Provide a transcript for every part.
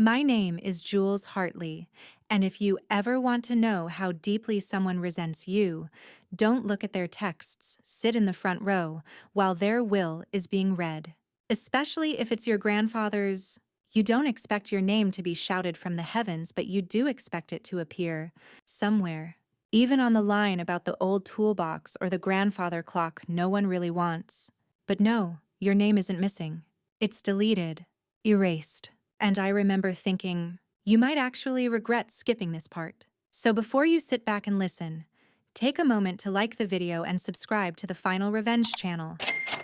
My name is Jules Hartley, and if you ever want to know how deeply someone resents you, don't look at their texts, sit in the front row while their will is being read. Especially if it's your grandfather's. You don't expect your name to be shouted from the heavens, but you do expect it to appear somewhere. Even on the line about the old toolbox or the grandfather clock no one really wants. But no, your name isn't missing. It's deleted, erased. And I remember thinking, you might actually regret skipping this part. So before you sit back and listen, take a moment to like the video and subscribe to the Final Revenge channel,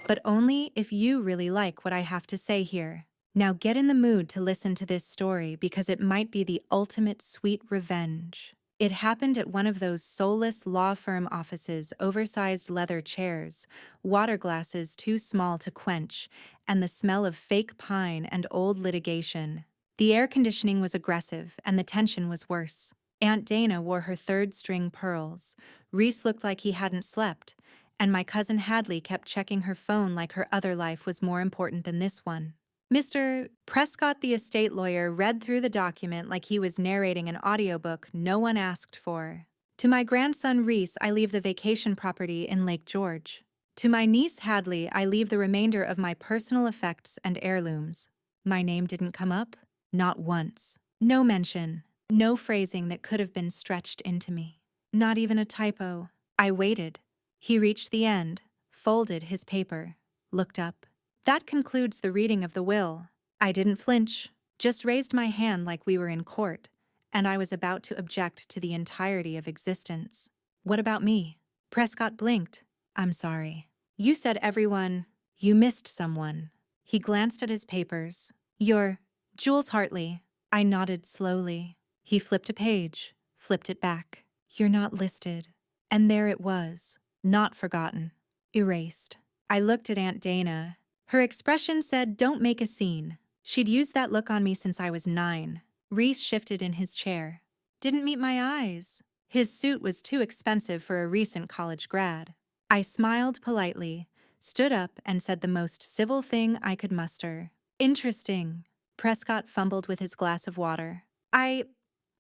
but only if you really like what I have to say here. Now get in the mood to listen to this story because it might be the ultimate sweet revenge. It happened at one of those soulless law firm offices, oversized leather chairs, water glasses too small to quench, and the smell of fake pine and old litigation. The air conditioning was aggressive, and the tension was worse. Aunt Dana wore her third-string pearls. Reese looked like he hadn't slept, and my cousin Hadley kept checking her phone like her other life was more important than this one. Mr. Prescott, the estate lawyer, read through the document like he was narrating an audiobook no one asked for. To my grandson Reese, I leave the vacation property in Lake George. To my niece Hadley, I leave the remainder of my personal effects and heirlooms. My name didn't come up? Not once. No mention. No phrasing that could have been stretched into me. Not even a typo. I waited. He reached the end, folded his paper, looked up. That concludes the reading of the will. I didn't flinch, just raised my hand like we were in court, and I was about to object to the entirety of existence. What about me? Prescott blinked. I'm sorry. You said everyone. You missed someone. He glanced at his papers. You're Jules Hartley. I nodded slowly. He flipped a page, flipped it back. You're not listed. And there it was. Not forgotten. Erased. I looked at Aunt Dana. Her expression said, "Don't make a scene." She'd used that look on me since I was 9. Reese shifted in his chair. Didn't meet my eyes. His suit was too expensive for a recent college grad. I smiled politely, stood up, and said the most civil thing I could muster. Interesting. Prescott fumbled with his glass of water. I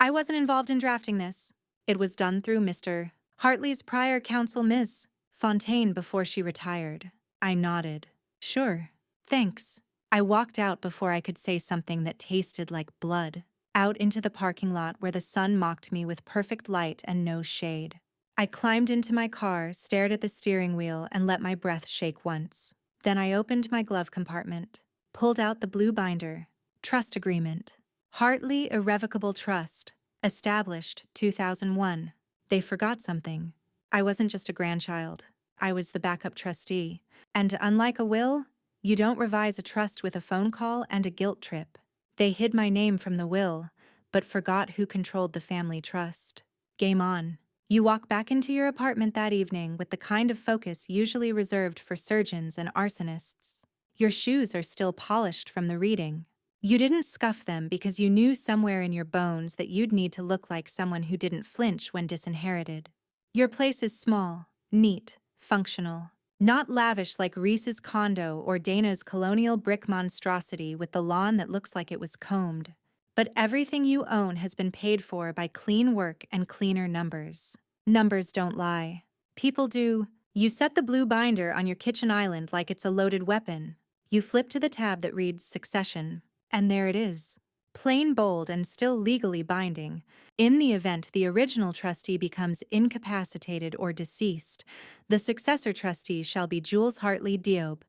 wasn't involved in drafting this. It was done through Mr. Hartley's prior counsel, Miss Fontaine, before she retired. I nodded. Sure. Thanks. I walked out before I could say something that tasted like blood. Out into the parking lot where the sun mocked me with perfect light and no shade. I climbed into my car, stared at the steering wheel, and let my breath shake once. Then I opened my glove compartment, pulled out the blue binder. Trust agreement. Hartley Irrevocable Trust. Established 2001. They forgot something. I wasn't just a grandchild. I was the backup trustee. And unlike a will, you don't revise a trust with a phone call and a guilt trip. They hid my name from the will, but forgot who controlled the family trust. Game on. You walk back into your apartment that evening with the kind of focus usually reserved for surgeons and arsonists. Your shoes are still polished from the reading. You didn't scuff them because you knew somewhere in your bones that you'd need to look like someone who didn't flinch when disinherited. Your place is small, neat, functional. Not lavish like Reese's condo or Dana's colonial brick monstrosity with the lawn that looks like it was combed. But everything you own has been paid for by clean work and cleaner numbers. Numbers don't lie. People do. You set the blue binder on your kitchen island like it's a loaded weapon. You flip to the tab that reads Succession, and there it is. Plain bold and still legally binding. In the event the original trustee becomes incapacitated or deceased, the successor trustee shall be Jules Hartley Diob,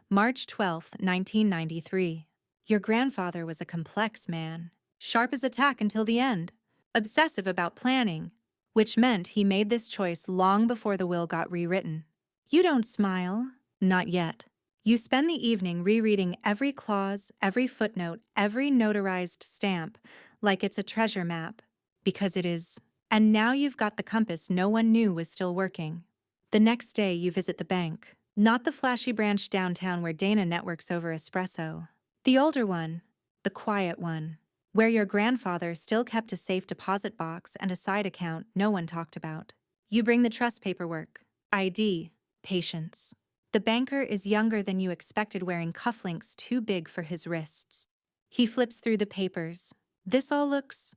March 12, 1993. Your grandfather was a complex man, sharp as a tack until the end, obsessive about planning, which meant he made this choice long before the will got rewritten. You don't smile. Not yet. You spend the evening rereading every clause, every footnote, every notarized stamp, like it's a treasure map. Because it is. And now you've got the compass no one knew was still working. The next day you visit the bank. Not the flashy branch downtown where Dana networks over espresso. The older one. The quiet one. Where your grandfather still kept a safe deposit box and a side account no one talked about. You bring the trust paperwork. ID. Patience. The banker is younger than you expected, wearing cufflinks too big for his wrists. He flips through the papers. This all looks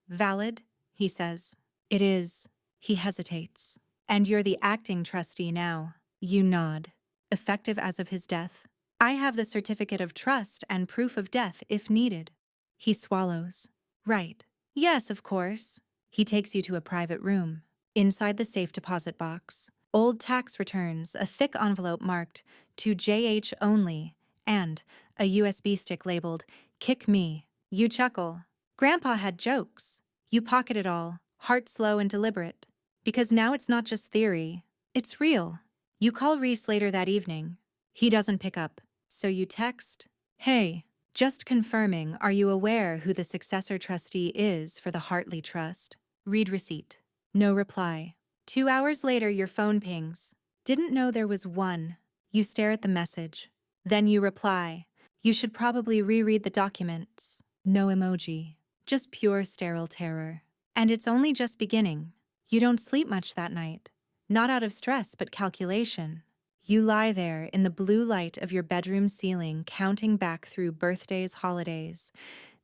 valid, he says. It is. He hesitates. And you're the acting trustee now. You nod. Effective as of his death. I have the certificate of trust and proof of death if needed. He swallows. Right. Yes, of course. He takes you to a private room. Inside the safe deposit box, old tax returns, a thick envelope marked to JH only, and a USB stick labeled Kick Me. You chuckle. Grandpa had jokes. You pocket it all, heart slow and deliberate. Because now it's not just theory, it's real. You call Reese later that evening. He doesn't pick up, so you text, "Hey, just confirming, are you aware who the successor trustee is for the Hartley Trust? Read receipt." No reply. 2 hours later, your phone pings. Didn't know there was one. You stare at the message. Then you reply, "You should probably reread the documents." No emoji. Just pure sterile terror. And it's only just beginning. You don't sleep much that night. Not out of stress, but calculation. You lie there in the blue light of your bedroom ceiling, counting back through birthdays, holidays,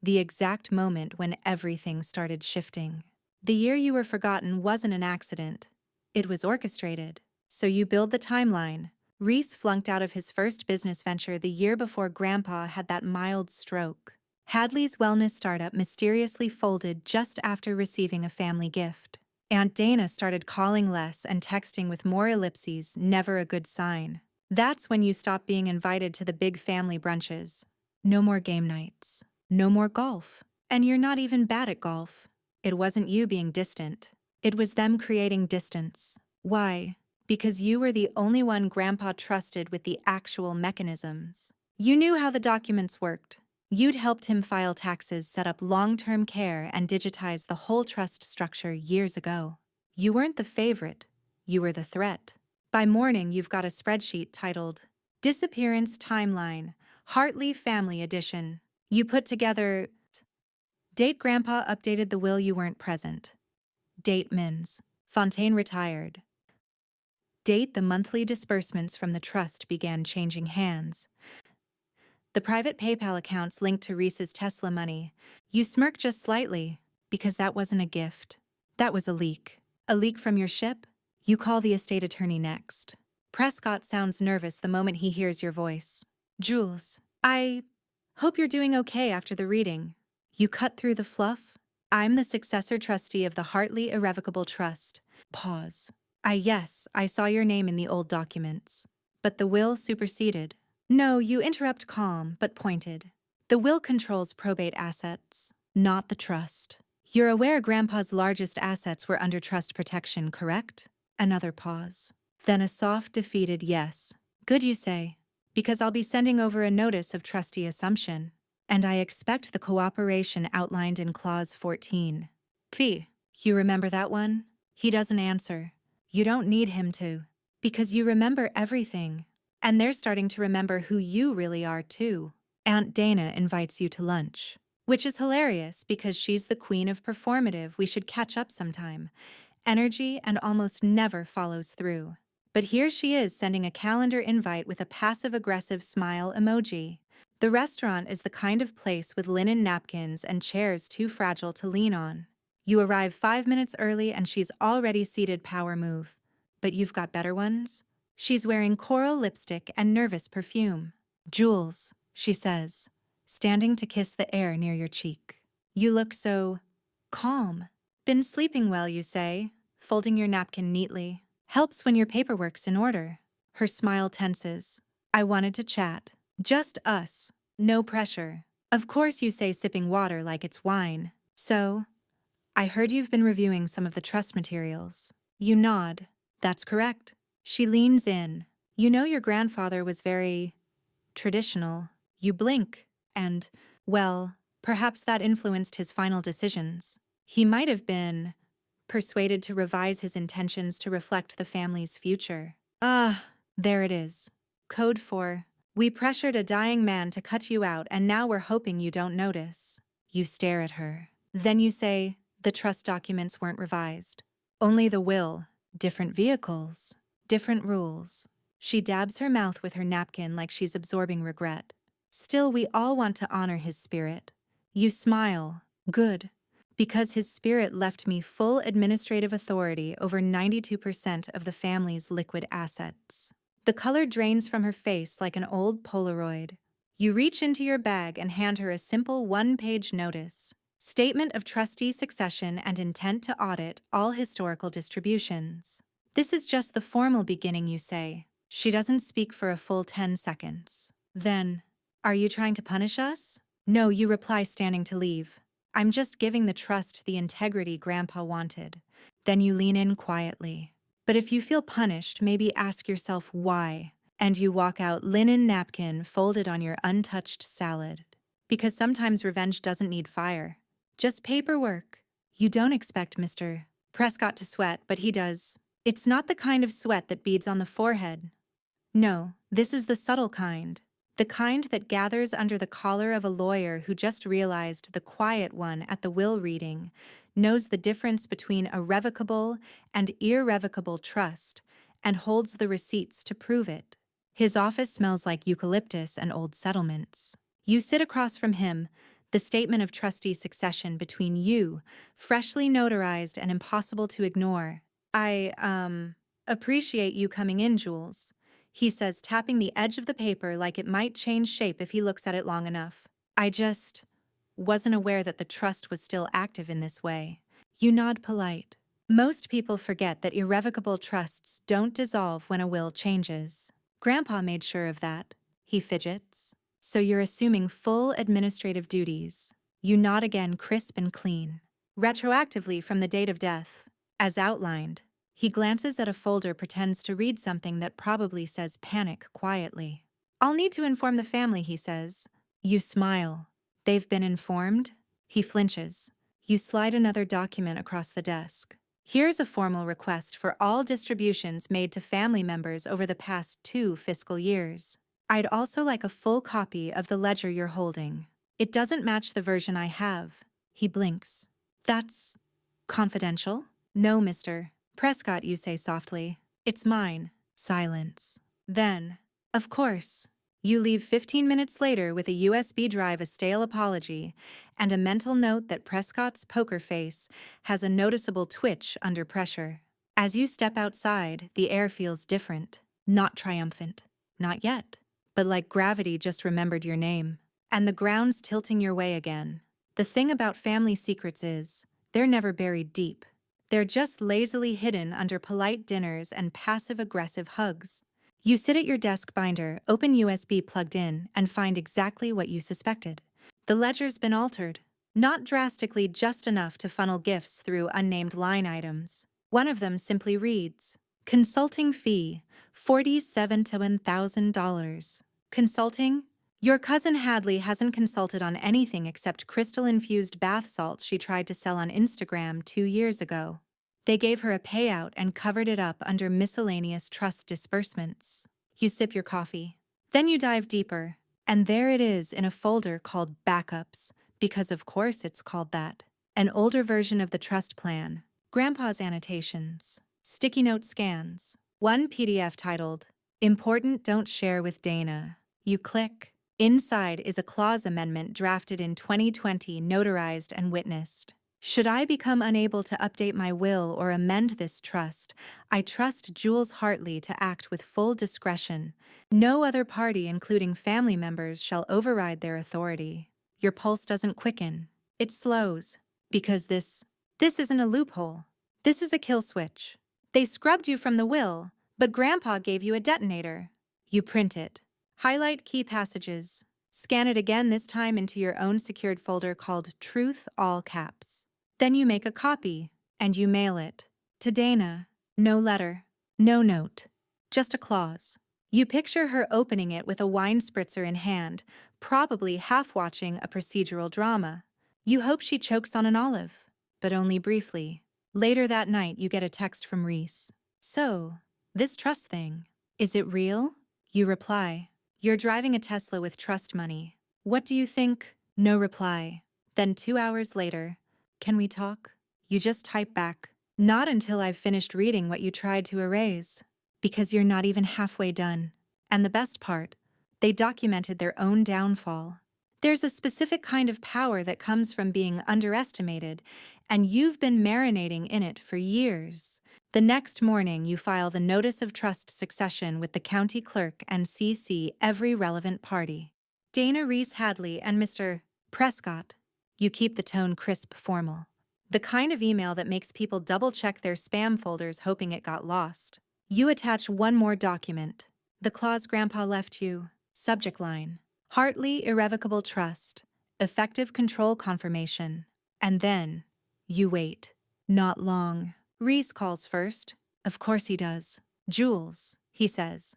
the exact moment when everything started shifting. The year you were forgotten wasn't an accident. It was orchestrated. So you build the timeline. Reese flunked out of his first business venture the year before Grandpa had that mild stroke. Hadley's wellness startup mysteriously folded just after receiving a family gift. Aunt Dana started calling less and texting with more ellipses, never a good sign. That's when you stop being invited to the big family brunches. No more game nights. No more golf. And you're not even bad at golf. It wasn't you being distant. It was them creating distance. Why? Because you were the only one Grandpa trusted with the actual mechanisms. You knew how the documents worked. You'd helped him file taxes, set up long-term care, and digitize the whole trust structure years ago. You weren't the favorite. You were the threat. By morning, you've got a spreadsheet titled Disappearance Timeline, Hartley Family Edition. You put together date Grandpa updated the will you weren't present. Date Mins. Fontaine retired. Date the monthly disbursements from the trust began changing hands. The private PayPal accounts linked to Reese's Tesla money. You smirk just slightly, because that wasn't a gift. That was a leak. A leak from your ship? You call the estate attorney next. Prescott sounds nervous the moment he hears your voice. "Jules, I hope you're doing okay after the reading." You cut through the fluff. "I'm the successor trustee of the Hartley Irrevocable Trust." Pause. Yes, I saw your name in the old documents. But the will superseded. No, you interrupt calm, but pointed. The will controls probate assets, not the trust. You're aware Grandpa's largest assets were under trust protection, correct? Another pause. Then a soft, defeated yes. Good, you say, because I'll be sending over a notice of trustee assumption. And I expect the cooperation outlined in Clause 14. Fee, you remember that one? He doesn't answer. You don't need him to, because you remember everything. And they're starting to remember who you really are, too. Aunt Dana invites you to lunch, which is hilarious because she's the queen of performative. We should catch up sometime. Energy and almost never follows through. But here she is sending a calendar invite with a passive-aggressive smile emoji. The restaurant is the kind of place with linen napkins and chairs too fragile to lean on. You arrive 5 minutes early and she's already seated. Power move. But you've got better ones? She's wearing coral lipstick and nervous perfume. "Jules," she says, standing to kiss the air near your cheek. You look so calm. Been sleeping well, you say, folding your napkin neatly. Helps when your paperwork's in order. Her smile tenses. "I wanted to chat. Just us. No pressure." Of course, you say, sipping water like it's wine. "So, I heard you've been reviewing some of the trust materials." You nod. "That's correct." She leans in. "You know your grandfather was very traditional." You blink. And, well, perhaps that influenced his final decisions. He might have been persuaded to revise his intentions to reflect the family's future. There it is. Code for, "We pressured a dying man to cut you out and now we're hoping you don't notice." You stare at her. Then you say, "The trust documents weren't revised. Only the will. Different vehicles. Different rules." She dabs her mouth with her napkin like she's absorbing regret. Still, we all want to honor his spirit. You smile. Good. Because his spirit left me full administrative authority over 92% of the family's liquid assets. The color drains from her face like an old Polaroid. You reach into your bag and hand her a simple one-page notice. Statement of trustee succession and intent to audit all historical distributions. This is just the formal beginning, you say. She doesn't speak for a full 10 seconds. Then, are you trying to punish us? No, you reply, standing to leave. I'm just giving the trust the integrity Grandpa wanted. Then you lean in quietly. But if you feel punished, maybe ask yourself why. And you walk out, linen napkin folded on your untouched salad. Because sometimes revenge doesn't need fire. Just paperwork. You don't expect Mr. Prescott to sweat, but he does. It's not the kind of sweat that beads on the forehead. No, this is the subtle kind. The kind that gathers under the collar of a lawyer who just realized the quiet one at the will reading knows the difference between a revocable and irrevocable trust and holds the receipts to prove it. His office smells like eucalyptus and old settlements. You sit across from him, the statement of trustee succession between you, freshly notarized and impossible to ignore. I appreciate you coming in, Jules, he says, tapping the edge of the paper like it might change shape if he looks at it long enough. I just wasn't aware that the trust was still active in this way. You nod polite. Most people forget that irrevocable trusts don't dissolve when a will changes. Grandpa made sure of that. He fidgets. So you're assuming full administrative duties. You nod again, crisp and clean. Retroactively from the date of death. As outlined. He glances at a folder, pretends to read something that probably says panic quietly. I'll need to inform the family, he says. You smile. They've been informed? He flinches. You slide another document across the desk. Here's a formal request for all distributions made to family members over the past 2 fiscal years. I'd also like a full copy of the ledger you're holding. It doesn't match the version I have. He blinks. That's confidential? No, Mr. Prescott, you say softly. It's mine. Silence. Then, of course. You leave 15 minutes later with a USB drive, a stale apology, and a mental note that Prescott's poker face has a noticeable twitch under pressure. As you step outside, the air feels different. Not triumphant. Not yet. But like gravity just remembered your name. And the ground's tilting your way again. The thing about family secrets is, they're never buried deep. They're just lazily hidden under polite dinners and passive-aggressive hugs. You sit at your desk binder, open USB plugged in, and find exactly what you suspected. The ledger's been altered. Not drastically, just enough to funnel gifts through unnamed line items. One of them simply reads, Consulting fee, $47,000. Consulting? Your cousin Hadley hasn't consulted on anything except crystal-infused bath salts she tried to sell on Instagram 2 years ago. They gave her a payout and covered it up under miscellaneous trust disbursements. You sip your coffee. Then you dive deeper, and there it is in a folder called Backups, because of course it's called that. An older version of the trust plan, Grandpa's annotations, sticky note scans, one PDF titled, Important Don't Share with Dana. You click. Inside is a clause amendment drafted in 2020, notarized and witnessed. Should I become unable to update my will or amend this trust, I trust Jules Hartley to act with full discretion. No other party, including family members, shall override their authority. Your pulse doesn't quicken. It slows. Because this isn't a loophole. This is a kill switch. They scrubbed you from the will, but Grandpa gave you a detonator. You print it. Highlight key passages. Scan it again, this time into your own secured folder called Truth, all caps. Then you make a copy, and you mail it. To Dana. No letter. No note. Just a clause. You picture her opening it with a wine spritzer in hand, probably half watching a procedural drama. You hope she chokes on an olive, but only briefly. Later that night, you get a text from Reese. So, this trust thing, is it real? You reply. You're driving a Tesla with trust money. What do you think? No reply. Then 2 hours later, can we talk? You just type back. Not until I've finished reading what you tried to erase. Because you're not even halfway done. And the best part, They documented their own downfall. There's a specific kind of power that comes from being underestimated, and you've been marinating in it for years. The next morning, you file the Notice of Trust succession with the county clerk and CC every relevant party. Dana Reese Hadley and Mr. Prescott. You keep the tone crisp, formal. The kind of email that makes people double-check their spam folders hoping it got lost. You attach one more document. The clause Grandpa left you. Subject line: Hartley Irrevocable Trust. Effective control confirmation. And then, you wait. Not long. Reese calls first. Of course he does. Jules, he says.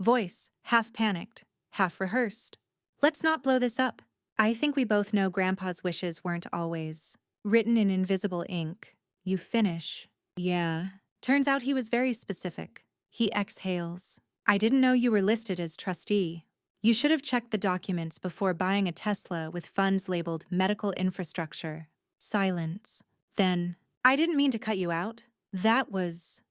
Voice, half panicked, half rehearsed. Let's not blow this up. I think we both know Grandpa's wishes weren't always. Written in invisible ink. You finish. Yeah. Turns out he was very specific. He exhales. I didn't know you were listed as trustee. You should have checked the documents before buying a Tesla with funds labeled medical infrastructure. Silence. Then, I didn't mean to cut you out. That was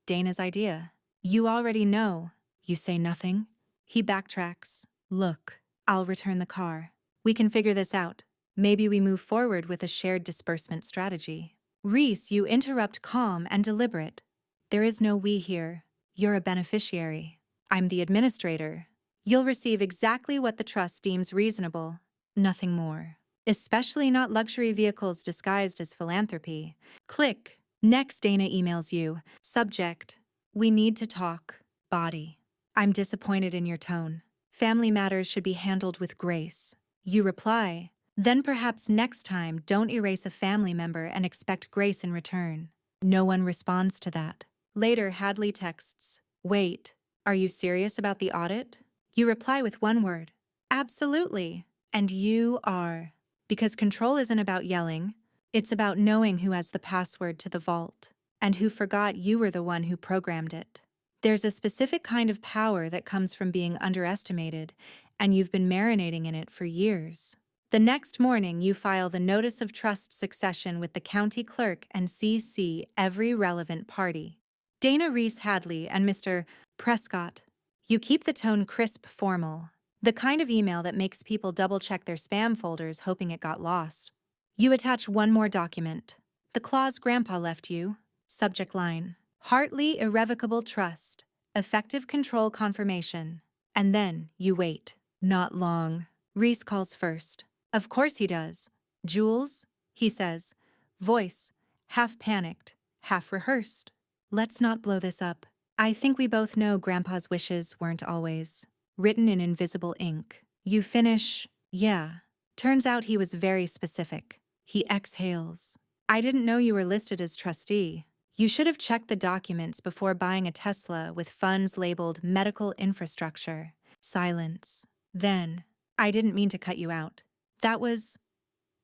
Dana's idea. You already know. You say nothing. He backtracks. Look, I'll return the car. We can figure this out. Maybe we move forward with a shared disbursement strategy. Reese, you interrupt, calm and deliberate. There is no we here. You're a beneficiary. I'm the administrator. You'll receive exactly what the trust deems reasonable. Nothing more. Especially not luxury vehicles disguised as philanthropy. Click. Next, Dana emails you. Subject: We need to talk. Body: I'm disappointed in your tone. Family matters should be handled with grace. You reply: Then perhaps next time don't erase a family member and expect grace in return. No one responds to that. Later, Hadley texts: Wait, are you serious about the audit? You reply with one word: Absolutely. And you are. Because control isn't about yelling, it's about knowing who has the password to the vault, and who forgot you were the one who programmed it. There's a specific kind of power that comes from being underestimated, and you've been marinating in it for years. The next morning, you file the Notice of Trust succession with the county clerk and CC every relevant party. Dana Reese Hadley and Mr. Prescott. You keep the tone crisp, formal. The kind of email that makes people double-check their spam folders hoping it got lost. You attach one more document. The clause Grandpa left you. Subject line: Hartley Irrevocable Trust. Effective control confirmation. And then you wait. Not long. Reese calls first. Of course he does. Jules, he says. Voice, half panicked, half rehearsed. Let's not blow this up. I think we both know Grandpa's wishes weren't always. Written in invisible ink. You finish. Yeah. Turns out he was very specific. He exhales. I didn't know you were listed as trustee. You should have checked the documents before buying a Tesla with funds labeled medical infrastructure. Silence. Then, I didn't mean to cut you out. That was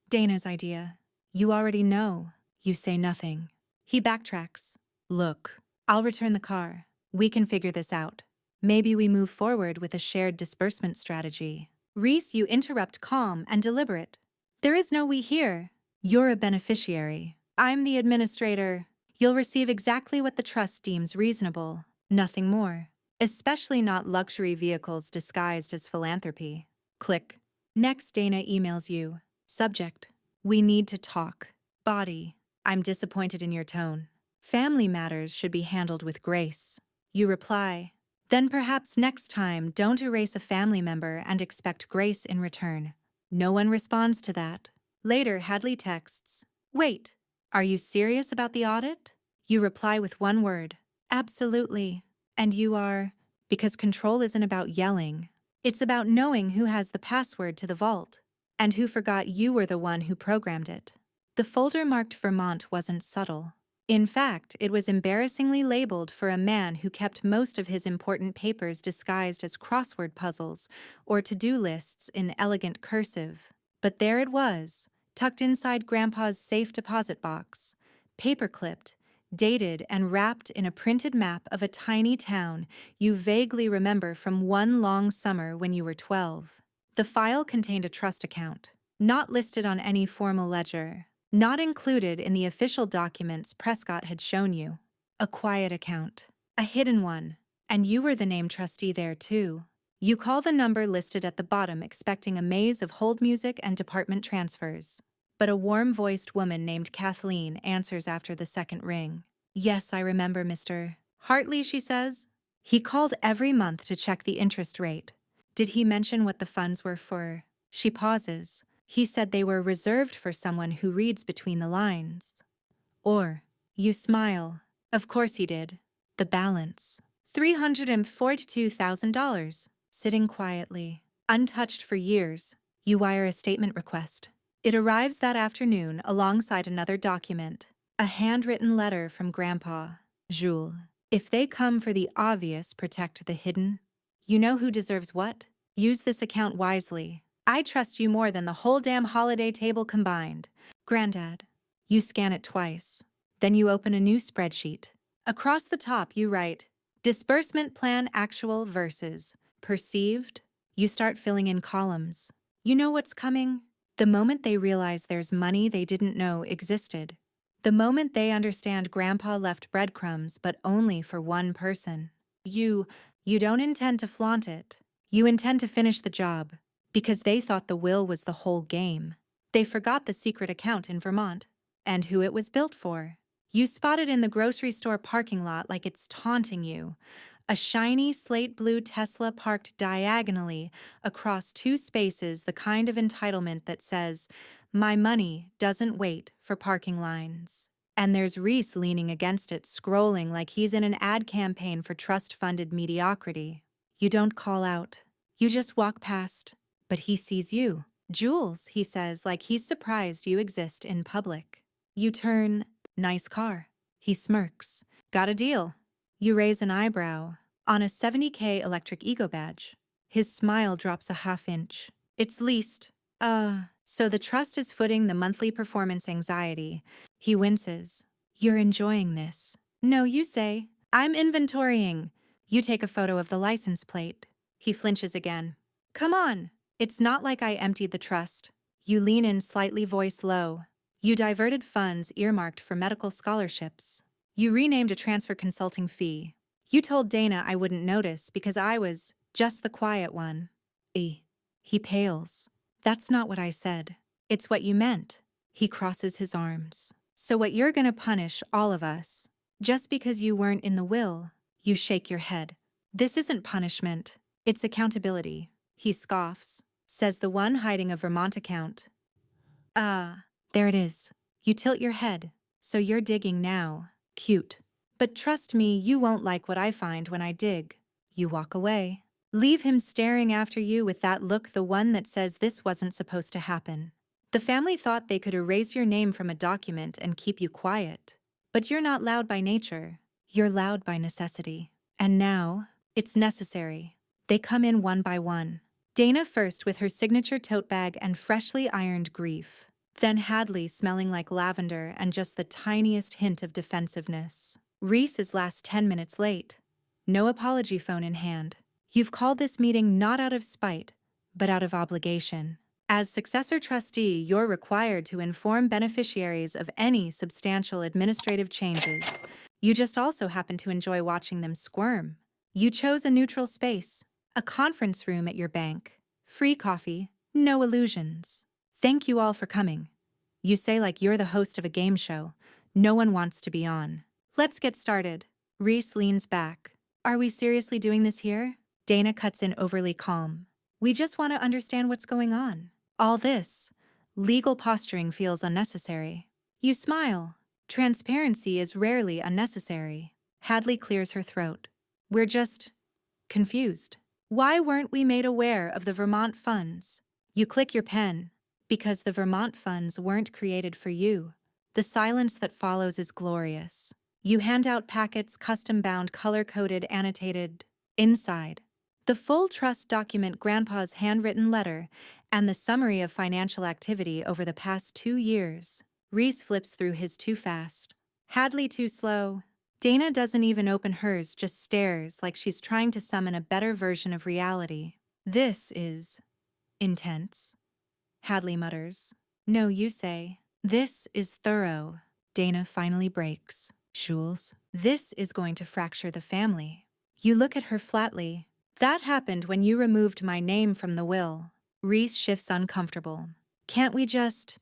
Dana's idea. You already know. You say nothing. He backtracks. Look, I'll return the car. We can figure this out. Maybe we move forward with a shared disbursement strategy. Reese, you interrupt, calm and deliberate. There is no we here. You're a beneficiary. I'm the administrator. You'll receive exactly what the trust deems reasonable. Nothing more. Especially not luxury vehicles disguised as philanthropy. Click. Next, Dana emails you. Subject: We need to talk. Body: I'm disappointed in your tone. Family matters should be handled with grace. You reply: Then perhaps next time don't erase a family member and expect grace in return. No one responds to that. Later, Hadley texts: Wait, are you serious about the audit? You reply with one word: Absolutely. And you are. Because control isn't about yelling. It's about knowing who has the password to the vault, and who forgot you were the one who programmed it. The folder marked Vermont wasn't subtle. In fact, it was embarrassingly labeled for a man who kept most of his important papers disguised as crossword puzzles or to-do lists in elegant cursive. But there it was, tucked inside Grandpa's safe deposit box, paper-clipped, dated and wrapped in a printed map of a tiny town you vaguely remember from one long summer when you were 12. The file contained a trust account, not listed on any formal ledger, not included in the official documents Prescott had shown you. A quiet account, a hidden one, and you were the named trustee there too. You call the number listed at the bottom, expecting a maze of hold music and department transfers. But a warm-voiced woman named Kathleen answers after the second ring. "Yes, I remember, Mr. Hartley," she says. "He called every month to check the interest rate. Did he mention what the funds were for?" She pauses. "He said they were reserved for someone who reads between the lines." Or, you smile. "Of course he did. The balance. $342,000. Sitting quietly, untouched for years. You wire a statement request. It arrives that afternoon alongside another document, a handwritten letter from Grandpa, Jules. If they come for the obvious, protect the hidden. You know who deserves what? Use this account wisely. I trust you more than the whole damn holiday table combined. Granddad. You scan it twice. Then you open a new spreadsheet. Across the top you write, disbursement plan actual versus perceived. You start filling in columns. You know what's coming? The moment they realize there's money they didn't know existed. The moment they understand Grandpa left breadcrumbs, but only for one person. You don't intend to flaunt it. You intend to finish the job. Because they thought the will was the whole game. They forgot the secret account in Vermont. And who it was built for. You spot it in the grocery store parking lot like it's taunting you. A shiny slate blue Tesla parked diagonally across two spaces, the kind of entitlement that says, "My money doesn't wait for parking lines." And there's Reese leaning against it, scrolling like he's in an ad campaign for trust-funded mediocrity. You don't call out. You just walk past. But he sees you. "Jules," he says, like he's surprised you exist in public. You turn. "Nice car." He smirks. "Got a deal." You raise an eyebrow. "On a $70K electric ego badge." His smile drops a half inch. "It's leased." So the trust is footing the monthly performance anxiety. He winces. "You're enjoying this." "No," you say. "I'm inventorying." You take a photo of the license plate. He flinches again. "Come on. It's not like I emptied the trust." You lean in slightly, voice low. You diverted funds earmarked for medical scholarships. You renamed a transfer consulting fee. You told Dana I wouldn't notice because I was just the quiet one. He pales. "That's not what I said. It's what you meant." He crosses his arms. "So what you're gonna punish all of us? Just because you weren't in the will?" You shake your head. "This isn't punishment. It's accountability." He scoffs. Says the one hiding a Vermont account. There it is. You tilt your head. "So you're digging now. Cute. But trust me, you won't like what I find when I dig." You walk away. Leave him staring after you with that look, the one that says this wasn't supposed to happen. The family thought they could erase your name from a document and keep you quiet. But you're not loud by nature. You're loud by necessity. And now, it's necessary. They come in one by one. Dana first with her signature tote bag and freshly ironed grief. Then Hadley smelling like lavender and just the tiniest hint of defensiveness. Reese is last 10 minutes late. No apology, phone in hand. You've called this meeting not out of spite, but out of obligation. As successor trustee, you're required to inform beneficiaries of any substantial administrative changes. You just also happen to enjoy watching them squirm. You chose a neutral space, a conference room at your bank. Free coffee, no illusions. "Thank you all for coming." You say like you're the host of a game show. No one wants to be on. "Let's get started." Reese leans back. "Are we seriously doing this here?" Dana cuts in, overly calm. "We just want to understand what's going on. All this legal posturing feels unnecessary." You smile. Transparency is rarely unnecessary. Hadley clears her throat. "We're just confused. Why weren't we made aware of the Vermont funds?" You click your pen. "Because the Vermont funds weren't created for you." The silence that follows is glorious. You hand out packets, custom-bound, color-coded, annotated. Inside, the full trust document, Grandpa's handwritten letter, and the summary of financial activity over the past 2 years. Reese flips through his too fast. Hadley too slow. Dana doesn't even open hers, just stares like she's trying to summon a better version of reality. "This is intense," Hadley mutters. "No," you say. "This is thorough." Dana finally breaks. "Jules, this is going to fracture the family." You look at her flatly. That happened when you removed my name from the will. Reese shifts uncomfortable. Can't we just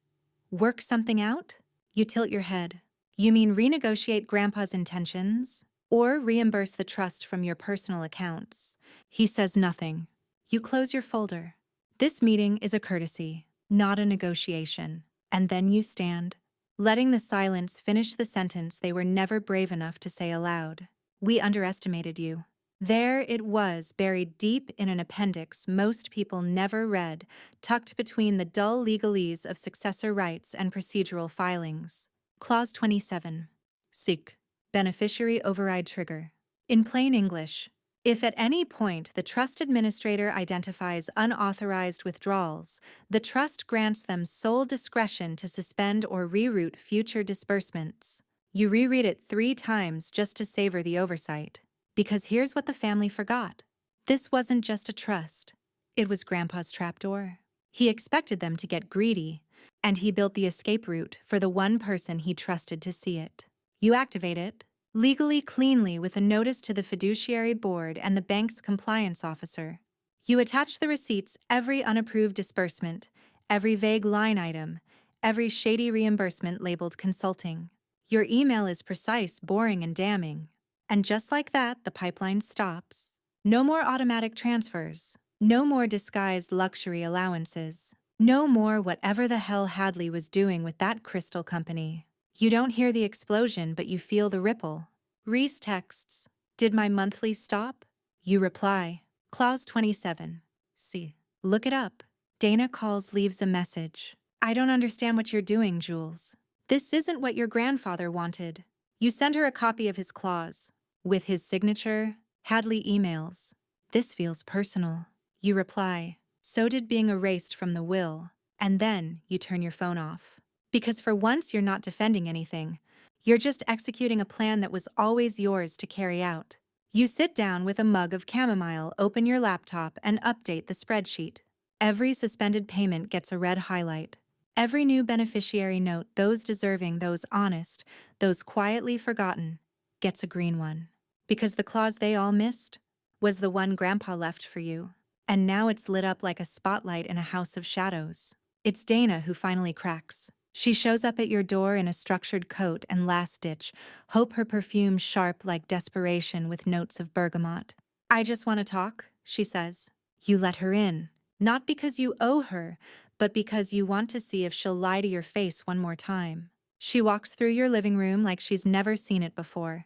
work something out? You tilt your head. You mean renegotiate Grandpa's intentions? Or reimburse the trust from your personal accounts? He says nothing. You close your folder. This meeting is a courtesy, not a negotiation. And then you stand, letting the silence finish the sentence they were never brave enough to say aloud. We underestimated you. There it was, buried deep in an appendix most people never read, tucked between the dull legalese of successor rights and procedural filings. Clause 27. Seek. Beneficiary override trigger. In plain English, if at any point the trust administrator identifies unauthorized withdrawals, the trust grants them sole discretion to suspend or reroute future disbursements. You reread it 3 times just to savor the oversight. Because here's what the family forgot. This wasn't just a trust. It was Grandpa's trapdoor. He expected them to get greedy, and he built the escape route for the one person he trusted to see it. You activate it, legally cleanly with a notice to the fiduciary board and the bank's compliance officer. You attach the receipts every unapproved disbursement, every vague line item, every shady reimbursement labeled consulting. Your email is precise, boring, and damning. And just like that, the pipeline stops. No more automatic transfers. No more disguised luxury allowances. No more whatever the hell Hadley was doing with that crystal company. You don't hear the explosion, but you feel the ripple. Reese texts, "Did my monthly stop?" You reply, Clause 27. See. Look it up. Dana calls, leaves a message. "I don't understand what you're doing, Jules. This isn't what your grandfather wanted." You send her a copy of his clause. With his signature, Hadley emails, "This feels personal." You reply, "So did being erased from the will." And then you turn your phone off. Because for once you're not defending anything. You're just executing a plan that was always yours to carry out. You sit down with a mug of chamomile, open your laptop, and update the spreadsheet. Every suspended payment gets a red highlight. Every new beneficiary note, those deserving, those honest, those quietly forgotten, gets a green one. Because the clause they all missed was the one Grandpa left for you. And now it's lit up like a spotlight in a house of shadows. It's Dana who finally cracks. She shows up at your door in a structured coat and last-ditch, hope her perfume sharp like desperation with notes of bergamot. "I just want to talk," she says. You let her in, not because you owe her, but because you want to see if she'll lie to your face one more time. She walks through your living room like she's never seen it before,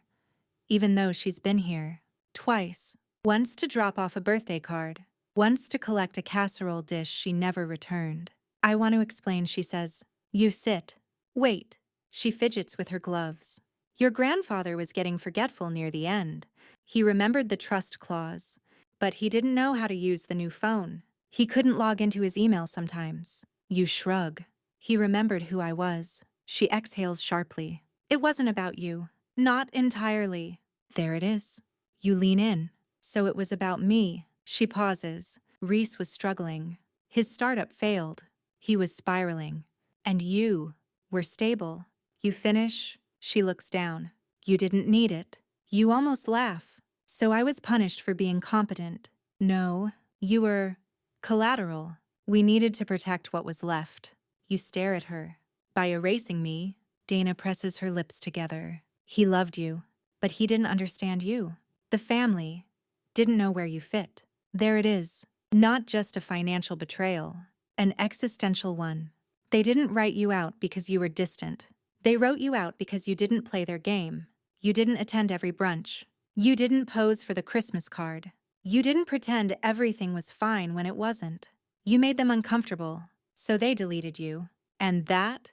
even though she's been here twice. Once to drop off a birthday card, once to collect a casserole dish she never returned. "I want to explain," she says. You sit. Wait. She fidgets with her gloves. Your grandfather was getting forgetful near the end. He remembered the trust clause, but he didn't know how to use the new phone. He couldn't log into his email sometimes. You shrug. "He remembered who I was." She exhales sharply. "It wasn't about you. Not entirely." There it is. You lean in. "So it was about me." She pauses. Reese was struggling. His startup failed. He was spiraling. And you were stable. You finish. She looks down. "You didn't need it." You almost laugh. "So I was punished for being competent." "No, you were collateral. We needed to protect what was left." You stare at her. "By erasing me," Dana presses her lips together. "He loved you, but he didn't understand you. The family didn't know where you fit." There it is. Not just a financial betrayal, an existential one. They didn't write you out because you were distant. They wrote you out because you didn't play their game. You didn't attend every brunch. You didn't pose for the Christmas card. You didn't pretend everything was fine when it wasn't. You made them uncomfortable, so they deleted you. And that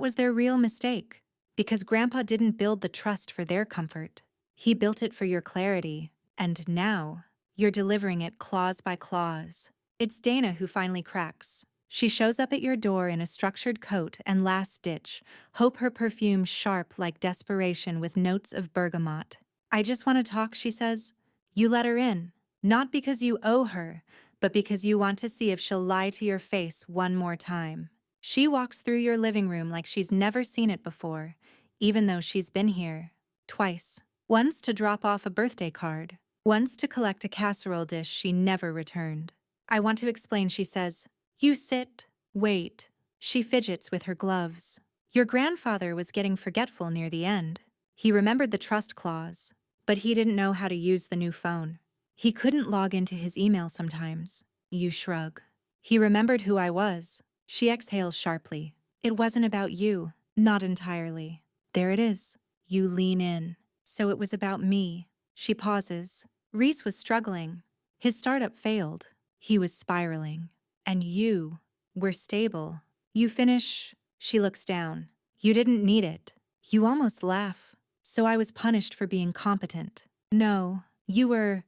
was their real mistake. Because Grandpa didn't build the trust for their comfort. He built it for your clarity. And now, you're delivering it clause by clause. It's Dana who finally cracks. She shows up at your door in a structured coat and last-ditch, hope her perfume sharp like desperation with notes of bergamot. "I just want to talk," she says. You let her in, not because you owe her, but because you want to see if she'll lie to your face one more time. She walks through your living room like she's never seen it before, even though she's been here twice. Once to drop off a birthday card, Once to collect a casserole dish she never returned. I want to explain, she says. You sit, wait. She fidgets with her gloves. Your grandfather was getting forgetful near the end. He remembered the trust clause, but he didn't know how to use the new phone. He couldn't log into his email sometimes. You shrug. He remembered who I was. She exhales sharply. It wasn't about you. Not entirely. There it is. You lean in. So it was about me. She pauses. Reese was struggling. His startup failed. He was spiraling. And you were stable. You finish. She looks down. You didn't need it. You almost laugh. So I was punished for being competent. No, you were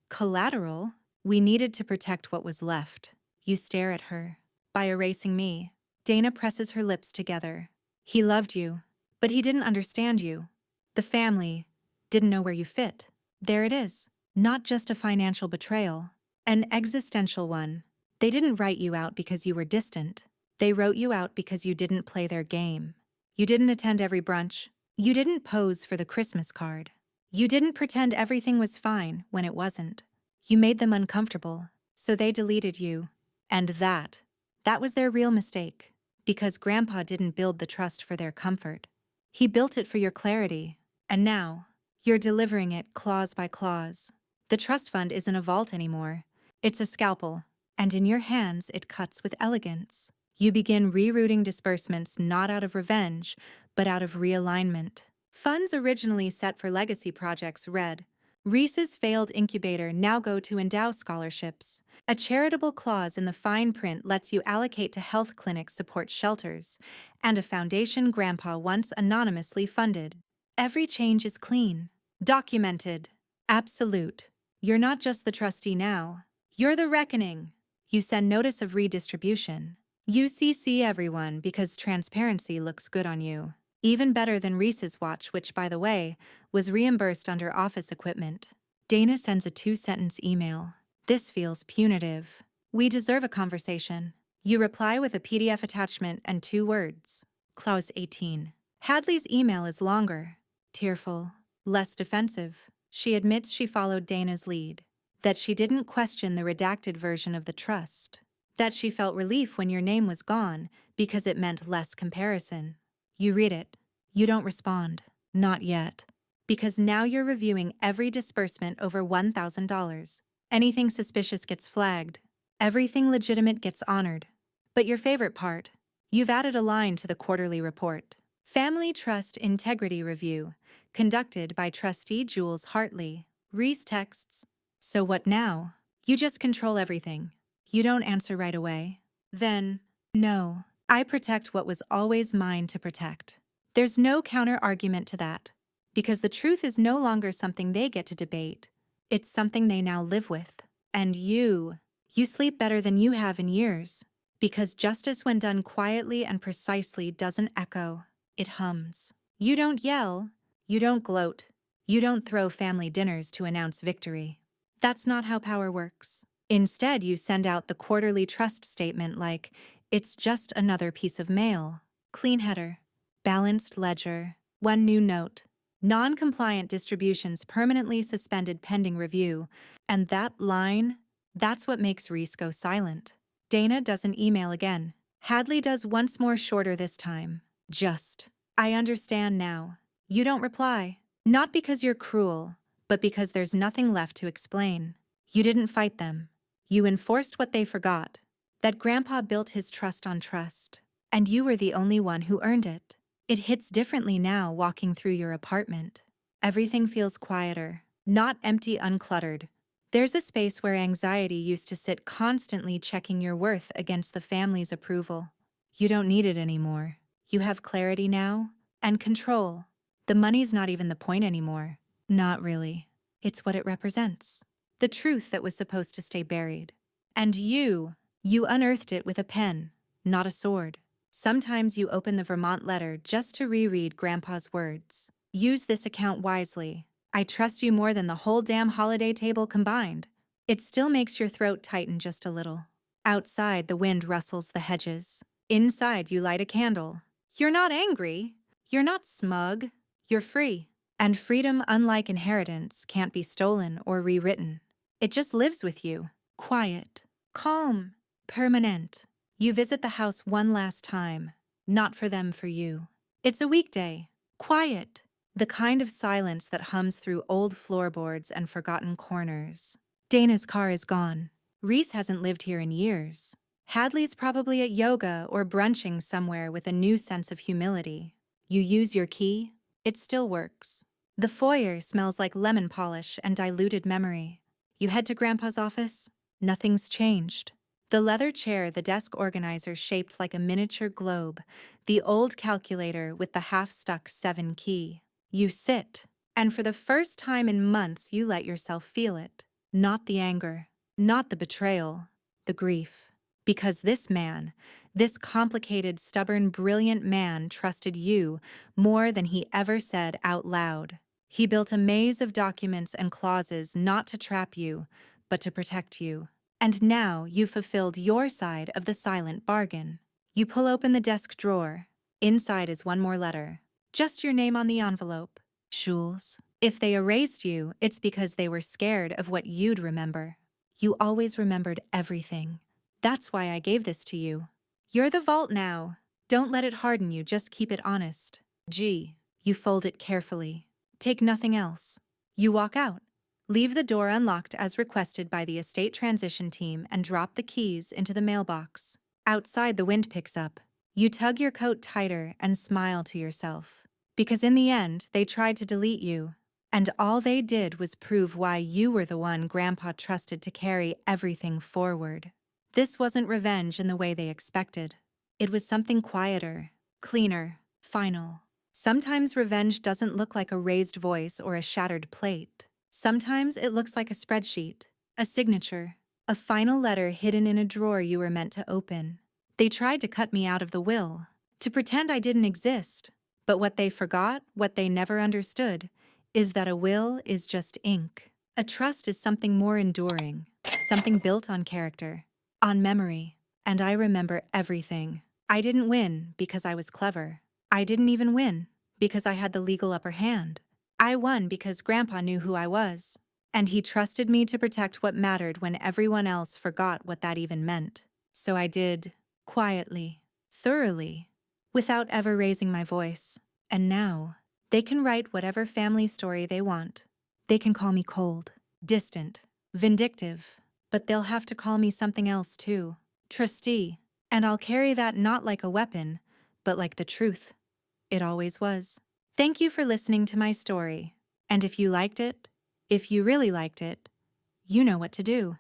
collateral. We needed to protect what was left. You stare at her. By erasing me. Dana presses her lips together. He loved you, but he didn't understand you. The family didn't know where you fit. There it is. Not just a financial betrayal, an existential one. They didn't write you out because you were distant. They wrote you out because you didn't play their game. You didn't attend every brunch. You didn't pose for the Christmas card. You didn't pretend everything was fine when it wasn't. You made them uncomfortable, so they deleted you. And that was their real mistake, because Grandpa didn't build the trust for their comfort. He built it for your clarity, and now you're delivering it clause by clause. The trust fund isn't a vault anymore. It's a scalpel, and in your hands it cuts with elegance. You begin rerouting disbursements not out of revenge, but out of realignment. Funds originally set for legacy projects read, Reese's failed incubator now go to endow scholarships. A charitable clause in the fine print lets you allocate to health clinic support shelters, and a foundation Grandpa once anonymously funded. Every change is clean, documented, absolute. You're not just the trustee now. You're the reckoning. You send notice of redistribution. You CC everyone because transparency looks good on you. Even better than Reese's watch, which, by the way, was reimbursed under office equipment. Dana sends a 2-sentence email. This feels punitive. We deserve a conversation. You reply with a PDF attachment and 2 words. Clause 18. Hadley's email is longer, tearful, less defensive. She admits she followed Dana's lead, that she didn't question the redacted version of the trust, that she felt relief when your name was gone because it meant less comparison. You read it. You don't respond. Not yet. Because now you're reviewing every disbursement over $1,000. Anything suspicious gets flagged. Everything legitimate gets honored. But your favorite part, you've added a line to the quarterly report. Family Trust Integrity Review, conducted by Trustee Jules Hartley. Reese texts, so what now? You just control everything. You don't answer right away. Then, no. I protect what was always mine to protect. There's no counter-argument to that, because the truth is no longer something they get to debate. It's something they now live with. And you sleep better than you have in years, because justice when done quietly and precisely doesn't echo. It hums. You don't yell. You don't gloat. You don't throw family dinners to announce victory. That's not how power works. Instead, you send out the quarterly trust statement like, it's just another piece of mail. Clean header. Balanced ledger. 1 new note. Non-compliant distributions permanently suspended pending review. And that line, that's what makes Reese go silent. Dana doesn't email again. Hadley does once more, shorter this time. Just, I understand now. You don't reply. Not because you're cruel, but because there's nothing left to explain. You didn't fight them. You enforced what they forgot. That Grandpa built his trust on trust, and you were the only one who earned it. It hits differently now walking through your apartment. Everything feels quieter, not empty, uncluttered. There's a space where anxiety used to sit, constantly checking your worth against the family's approval. You don't need it anymore. You have clarity now, and control. The money's not even the point anymore. Not really. It's what it represents. The truth that was supposed to stay buried. And you unearthed it with a pen, not a sword. Sometimes you open the Vermont letter just to reread Grandpa's words. Use this account wisely. I trust you more than the whole damn holiday table combined. It still makes your throat tighten just a little. Outside, the wind rustles the hedges. Inside, you light a candle. You're not angry. You're not smug. You're free. And freedom, unlike inheritance, can't be stolen or rewritten. It just lives with you, quiet, calm, permanent. You visit the house one last time, not for them, for you. It's a weekday, quiet, the kind of silence that hums through old floorboards and forgotten corners. Dana's car is gone. Reese hasn't lived here in years. Hadley's probably at yoga or brunching somewhere with a new sense of humility. You use your key, it still works. The foyer smells like lemon polish and diluted memory. You head to Grandpa's office, nothing's changed. The leather chair, the desk organizer shaped like a miniature globe, the old calculator with the half-stuck 7 key. You sit, and for the first time in months you let yourself feel it. Not the anger, not the betrayal, the grief. Because this man, this complicated, stubborn, brilliant man trusted you more than he ever said out loud. He built a maze of documents and clauses not to trap you, but to protect you. And now you've fulfilled your side of the silent bargain. You pull open the desk drawer. Inside is one more letter. Just your name on the envelope. Jules. If they erased you, it's because they were scared of what you'd remember. You always remembered everything. That's why I gave this to you. You're the vault now. Don't let it harden you, just keep it honest. G. You fold it carefully. Take nothing else. You walk out. Leave the door unlocked as requested by the estate transition team and drop the keys into the mailbox. Outside, the wind picks up. You tug your coat tighter and smile to yourself. Because in the end, they tried to delete you. And all they did was prove why you were the one Grandpa trusted to carry everything forward. This wasn't revenge in the way they expected. It was something quieter, cleaner, final. Sometimes revenge doesn't look like a raised voice or a shattered plate. Sometimes it looks like a spreadsheet, a signature, a final letter hidden in a drawer you were meant to open. They tried to cut me out of the will, to pretend I didn't exist. But what they forgot, what they never understood, is that a will is just ink. A trust is something more enduring, something built on character, on memory. And I remember everything. I didn't win because I was clever. I didn't even win because I had the legal upper hand. I won because Grandpa knew who I was, and he trusted me to protect what mattered when everyone else forgot what that even meant. So I did, quietly, thoroughly, without ever raising my voice. And now, they can write whatever family story they want. They can call me cold, distant, vindictive, but they'll have to call me something else too. Trustee. And I'll carry that not like a weapon, but like the truth. It always was. Thank you for listening to my story. And if you liked it, if you really liked it, you know what to do.